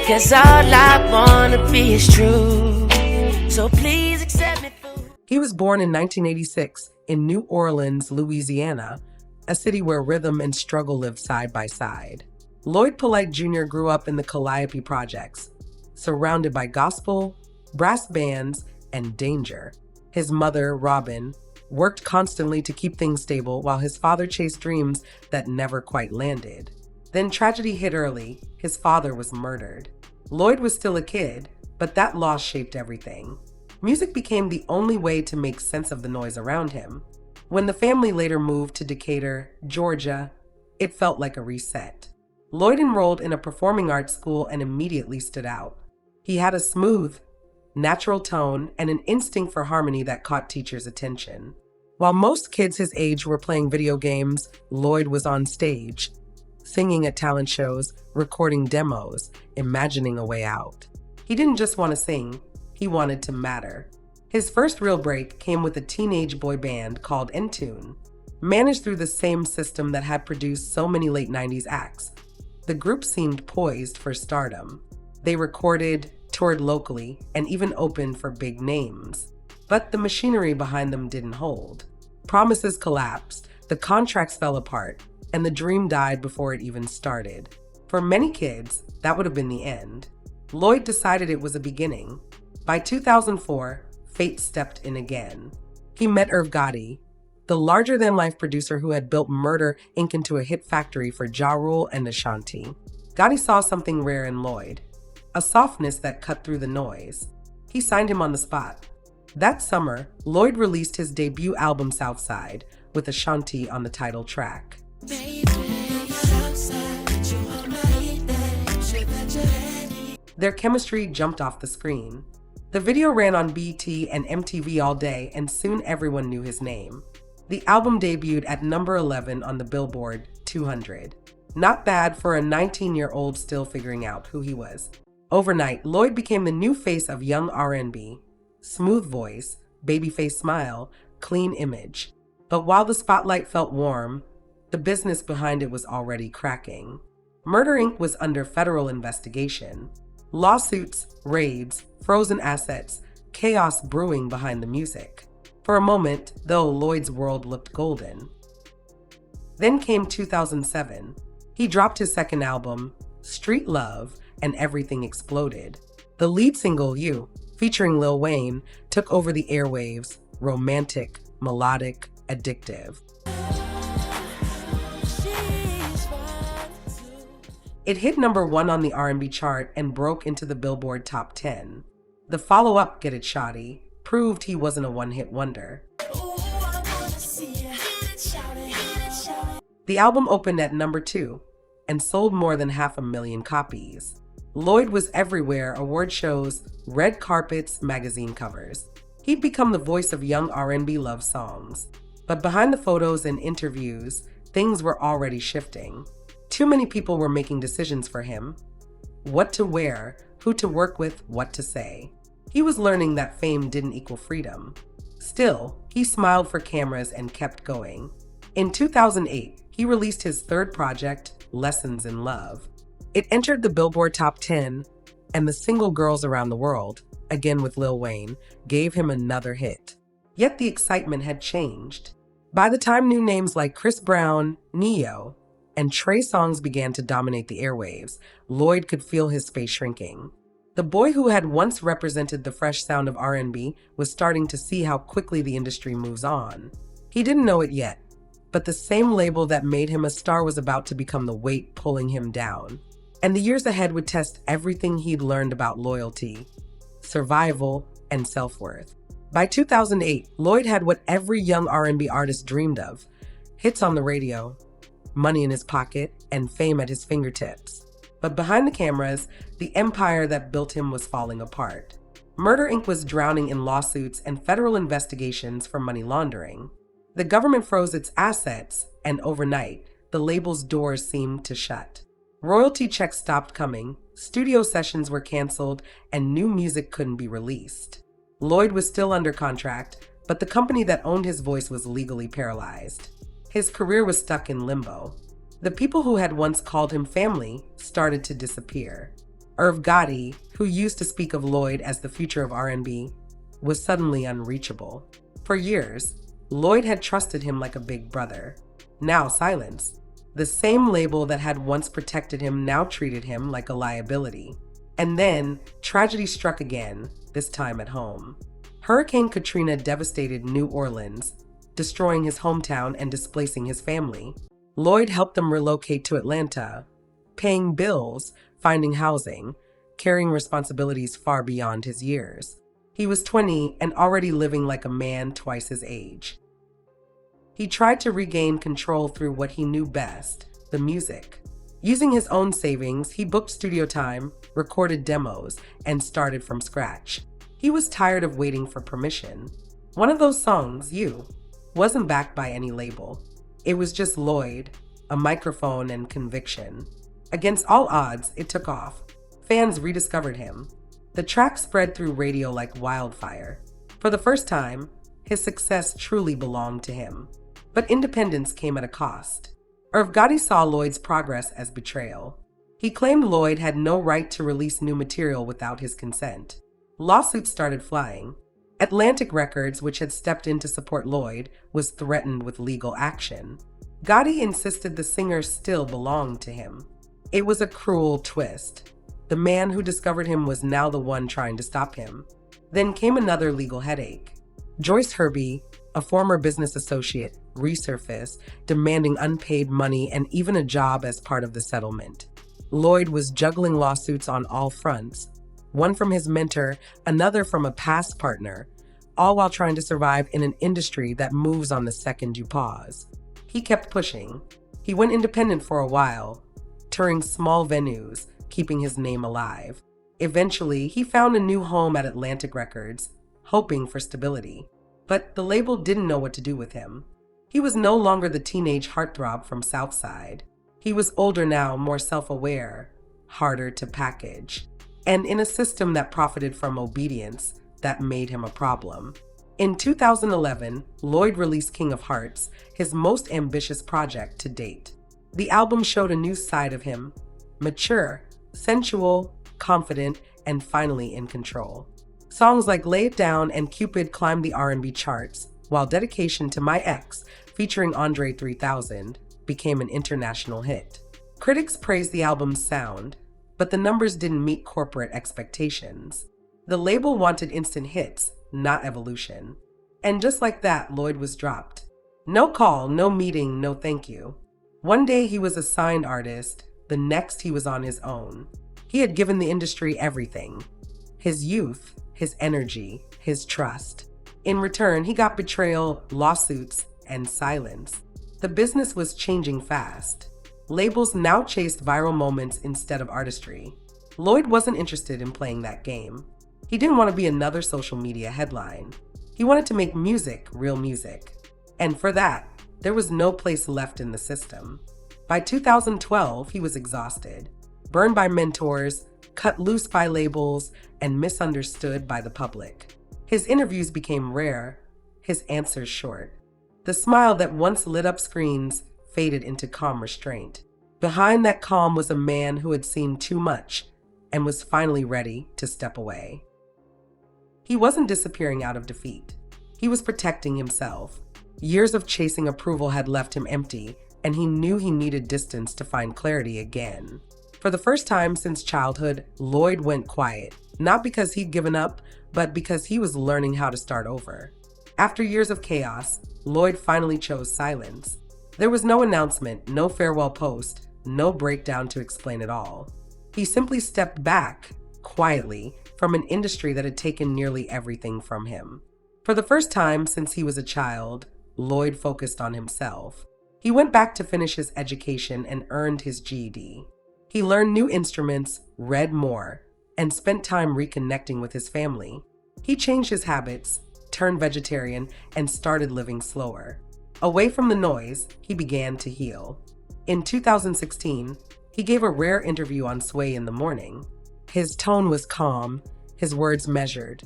'cause all I wanna be is true. So please accept me for. He was born in 1986 in New Orleans, Louisiana, a city where rhythm and struggle lived side by side. Lloyd Polite Jr. grew up in the Calliope Projects, surrounded by gospel, brass bands, and danger. His mother, Robin, worked constantly to keep things stable while his father chased dreams that never quite landed. Then tragedy hit early. His father was murdered. Lloyd was still a kid, but that loss shaped everything. Music became the only way to make sense of the noise around him. When the family later moved to Decatur, Georgia, it felt like a reset. Lloyd enrolled in a performing arts school and immediately stood out. He had a smooth, natural tone and an instinct for harmony that caught teachers' attention. While most kids his age were playing video games, Lloyd was on stage, singing at talent shows, recording demos, imagining a way out. He didn't just want to sing, he wanted to matter. His first real break came with a teenage boy band called N-Toon, managed through the same system that had produced so many late 90s acts. The group seemed poised for stardom. They recorded, toured locally, and even opened for big names. But the machinery behind them didn't hold. Promises collapsed, the contracts fell apart, and the dream died before it even started. For many kids, that would have been the end. Lloyd decided it was a beginning. By 2004, fate stepped in again. He met Irv Gotti, the larger-than-life producer who had built Murder, Inc. into a hit factory for Ja Rule and Ashanti. Gotti saw something rare in Lloyd, a softness that cut through the noise. He signed him on the spot. That summer, Lloyd released his debut album Southside, with Ashanti on the title track. Their chemistry jumped off the screen. The video ran on BET and MTV all day, and soon everyone knew his name. The album debuted at number 11 on the Billboard 200. Not bad for a 19-year-old still figuring out who he was. Overnight, Lloyd became the new face of young R&B. Smooth voice, babyface smile, clean image. But while the spotlight felt warm, the business behind it was already cracking. Murder, Inc. was under federal investigation. Lawsuits, raids, frozen assets, chaos brewing behind the music. For a moment, though, Lloyd's world looked golden. Then came 2007. He dropped his second album, Street Love, and everything exploded. The lead single, You, featuring Lil Wayne, took over the airwaves, romantic, melodic, addictive. It hit number 1 on the R&B chart and broke into the Billboard Top 10. The follow-up, It Shawty, proved he wasn't a one-hit wonder. The album opened at number 2 and sold more than 500,000 copies. Lloyd was everywhere: award shows, red carpets, magazine covers. He'd become the voice of young R&B love songs. But behind the photos and interviews, things were already shifting. Too many people were making decisions for him. What to wear, who to work with, what to say. He was learning that fame didn't equal freedom. Still, he smiled for cameras and kept going. In 2008, he released his third project, Lessons in Love. It entered the Billboard Top 10, and the single Girls Around the World, again with Lil Wayne, gave him another hit. Yet the excitement had changed. By the time new names like Chris Brown, Neo, and Trey Songz began to dominate the airwaves, Lloyd could feel his space shrinking. The boy who had once represented the fresh sound of R&B was starting to see how quickly the industry moves on. He didn't know it yet, but the same label that made him a star was about to become the weight pulling him down. And the years ahead would test everything he'd learned about loyalty, survival, and self-worth. By 2008, Lloyd had what every young R&B artist dreamed of: hits on the radio, money in his pocket, and fame at his fingertips. But behind the cameras, the empire that built him was falling apart. Murder, Inc. was drowning in lawsuits and federal investigations for money laundering. The government froze its assets, and overnight, the label's doors seemed to shut. Royalty checks stopped coming, studio sessions were canceled, and new music couldn't be released. Lloyd was still under contract, but the company that owned his voice was legally paralyzed. His career was stuck in limbo. The people who had once called him family started to disappear. Irv Gotti, who used to speak of Lloyd as the future of R&B, was suddenly unreachable. For years, Lloyd had trusted him like a big brother. Now silence. The same label that had once protected him now treated him like a liability. And then, tragedy struck again, this time at home. Hurricane Katrina devastated New Orleans, destroying his hometown and displacing his family. Lloyd helped them relocate to Atlanta, paying bills, finding housing, carrying responsibilities far beyond his years. He was 20 and already living like a man twice his age. He tried to regain control through what he knew best, the music. Using his own savings, he booked studio time, recorded demos, and started from scratch. He was tired of waiting for permission. One of those songs, You, wasn't backed by any label. It was just Lloyd, a microphone, and conviction. Against all odds, it took off. Fans rediscovered him. The track spread through radio like wildfire. For the first time, his success truly belonged to him. But independence came at a cost. Irv Gotti saw Lloyd's progress as betrayal. He claimed Lloyd had no right to release new material without his consent. Lawsuits started flying. Atlantic Records, which had stepped in to support Lloyd, was threatened with legal action. Gotti insisted the singer still belonged to him. It was a cruel twist. The man who discovered him was now the one trying to stop him. Then came another legal headache. Joyce Herby, a former business associate, resurfaced, demanding unpaid money and even a job as part of the settlement. Lloyd was juggling lawsuits on all fronts, one from his mentor, another from a past partner, all while trying to survive in an industry that moves on the second you pause. He kept pushing. He went independent for a while, touring small venues, keeping his name alive. Eventually, he found a new home at Atlantic Records, hoping for stability. But the label didn't know what to do with him. He was no longer the teenage heartthrob from Southside. He was older now, more self-aware, harder to package, and in a system that profited from obedience that made him a problem. In 2011, Lloyd released King of Hearts, his most ambitious project to date. The album showed a new side of him, mature, sensual, confident, and finally in control. Songs like Lay It Down and Cupid climbed the R&B charts, while Dedication to My Ex, featuring Andre 3000, became an international hit. Critics praised the album's sound, but the numbers didn't meet corporate expectations. The label wanted instant hits, not evolution. And just like that, Lloyd was dropped. No call, no meeting, no thank you. One day he was a signed artist, the next he was on his own. He had given the industry everything. His youth, his energy, his trust. In return, he got betrayal, lawsuits, and silence. The business was changing fast. Labels now chased viral moments instead of artistry. Lloyd wasn't interested in playing that game. He didn't want to be another social media headline. He wanted to make music, real music. And for that, there was no place left in the system. By 2012, he was exhausted, burned by mentors, cut loose by labels, and misunderstood by the public. His interviews became rare, his answers short. The smile that once lit up screens faded into calm restraint. Behind that calm was a man who had seen too much and was finally ready to step away. He wasn't disappearing out of defeat. He was protecting himself. Years of chasing approval had left him empty, and he knew he needed distance to find clarity again. For the first time since childhood, Lloyd went quiet, not because he'd given up, but because he was learning how to start over. After years of chaos, Lloyd finally chose silence. There was no announcement, no farewell post, no breakdown to explain it all. He simply stepped back, quietly, from an industry that had taken nearly everything from him. For the first time since he was a child, Lloyd focused on himself. He went back to finish his education and earned his GED. He learned new instruments, read more, and spent time reconnecting with his family. He changed his habits, turned vegetarian, and started living slower. Away from the noise, he began to heal. In 2016, he gave a rare interview on Sway in the Morning. His tone was calm, his words measured,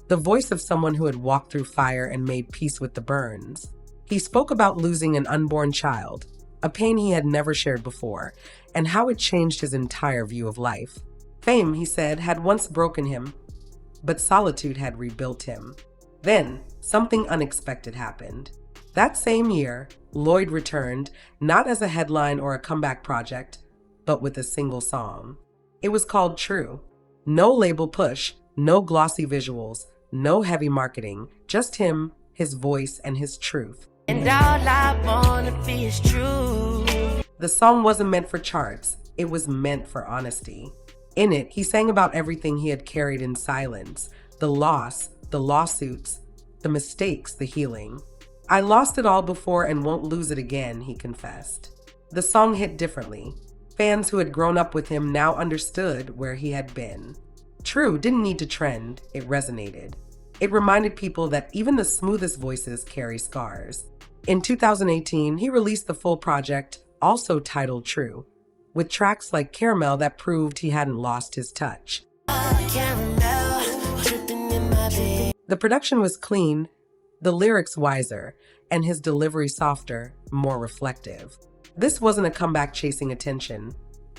the voice of someone who had walked through fire and made peace with the burns. He spoke about losing an unborn child, a pain he had never shared before, and how it changed his entire view of life. Fame, he said, had once broken him, but solitude had rebuilt him. Then, something unexpected happened. That same year, Lloyd returned, not as a headline or a comeback project, but with a single song. It was called True. No label push, no glossy visuals, no heavy marketing, just him, his voice, and his truth. And all I wanna be is true. The song wasn't meant for charts, it was meant for honesty. In it, he sang about everything he had carried in silence, the loss, the lawsuits, the mistakes, the healing. I lost it all before and won't lose it again, he confessed. The song hit differently. Fans who had grown up with him now understood where he had been. True didn't need to trend, it resonated. It reminded people that even the smoothest voices carry scars. In 2018, he released the full project, also titled True, with tracks like Caramel that proved he hadn't lost his touch. The production was clean, the lyrics wiser, and his delivery softer, more reflective. This wasn't a comeback chasing attention.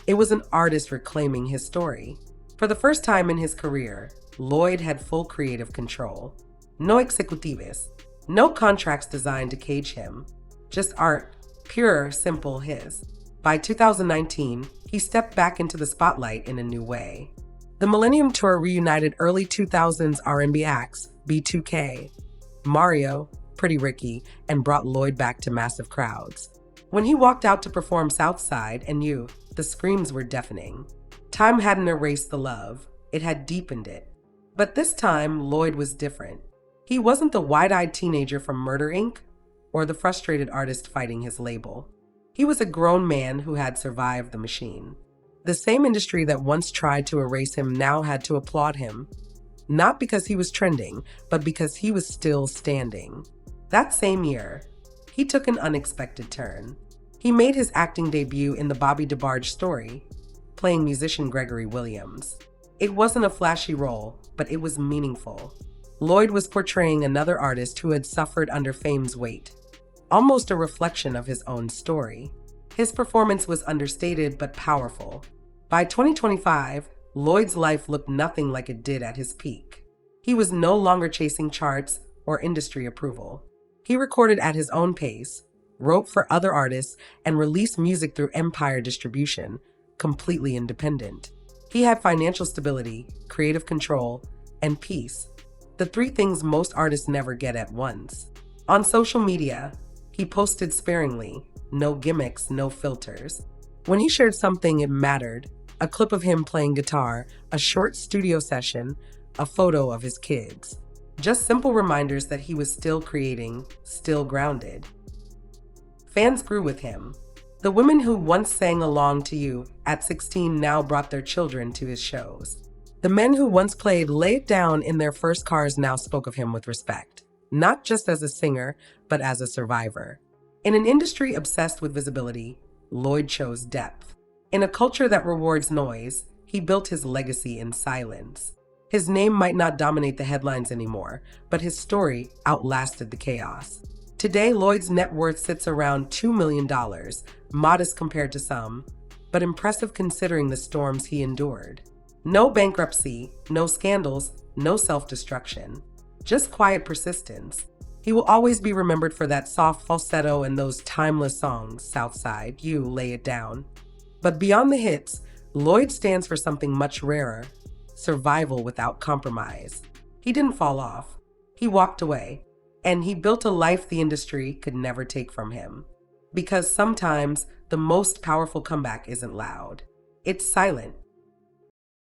It was an artist reclaiming his story. For the first time in his career, Lloyd had full creative control. No executives, no contracts designed to cage him. Just art, pure, simple his. By 2019, he stepped back into the spotlight in a new way. The Millennium Tour reunited early 2000s R&B acts, B2K, Mario, Pretty Ricky, and brought Lloyd back to massive crowds. When he walked out to perform Southside and You, the screams were deafening. Time hadn't erased the love, it had deepened it. But this time, Lloyd was different. He wasn't the wide-eyed teenager from Murder Inc. or the frustrated artist fighting his label. He was a grown man who had survived the machine. The same industry that once tried to erase him now had to applaud him, not because he was trending, but because he was still standing. That same year, he took an unexpected turn. He made his acting debut in the Bobby DeBarge Story, playing musician Gregory Williams. It wasn't a flashy role, but it was meaningful. Lloyd was portraying another artist who had suffered under fame's weight, almost a reflection of his own story. His performance was understated but powerful. By 2025, Lloyd's life looked nothing like it did at his peak. He was no longer chasing charts or industry approval. He recorded at his own pace, wrote for other artists, and released music through Empire Distribution, completely independent. He had financial stability, creative control, and peace, the three things most artists never get at once. On social media, he posted sparingly, no gimmicks, no filters. When he shared something, it mattered. A clip of him playing guitar, a short studio session, a photo of his kids. Just simple reminders that he was still creating, still grounded. Fans grew with him. The women who once sang along to You at 16 now brought their children to his shows. The men who once played Lay It Down in their first cars now spoke of him with respect, not just as a singer, but as a survivor. In an industry obsessed with visibility, Lloyd chose depth. In a culture that rewards noise, he built his legacy in silence. His name might not dominate the headlines anymore, but his story outlasted the chaos. Today, Lloyd's net worth sits around $2 million, modest compared to some, but impressive considering the storms he endured. No bankruptcy, no scandals, no self-destruction, just quiet persistence. He will always be remembered for that soft falsetto and those timeless songs, Southside, You, Lay It Down. But beyond the hits, Lloyd stands for something much rarer, survival without compromise. He didn't fall off. He walked away, and he built a life the industry could never take from him. Because sometimes the most powerful comeback isn't loud. It's silent.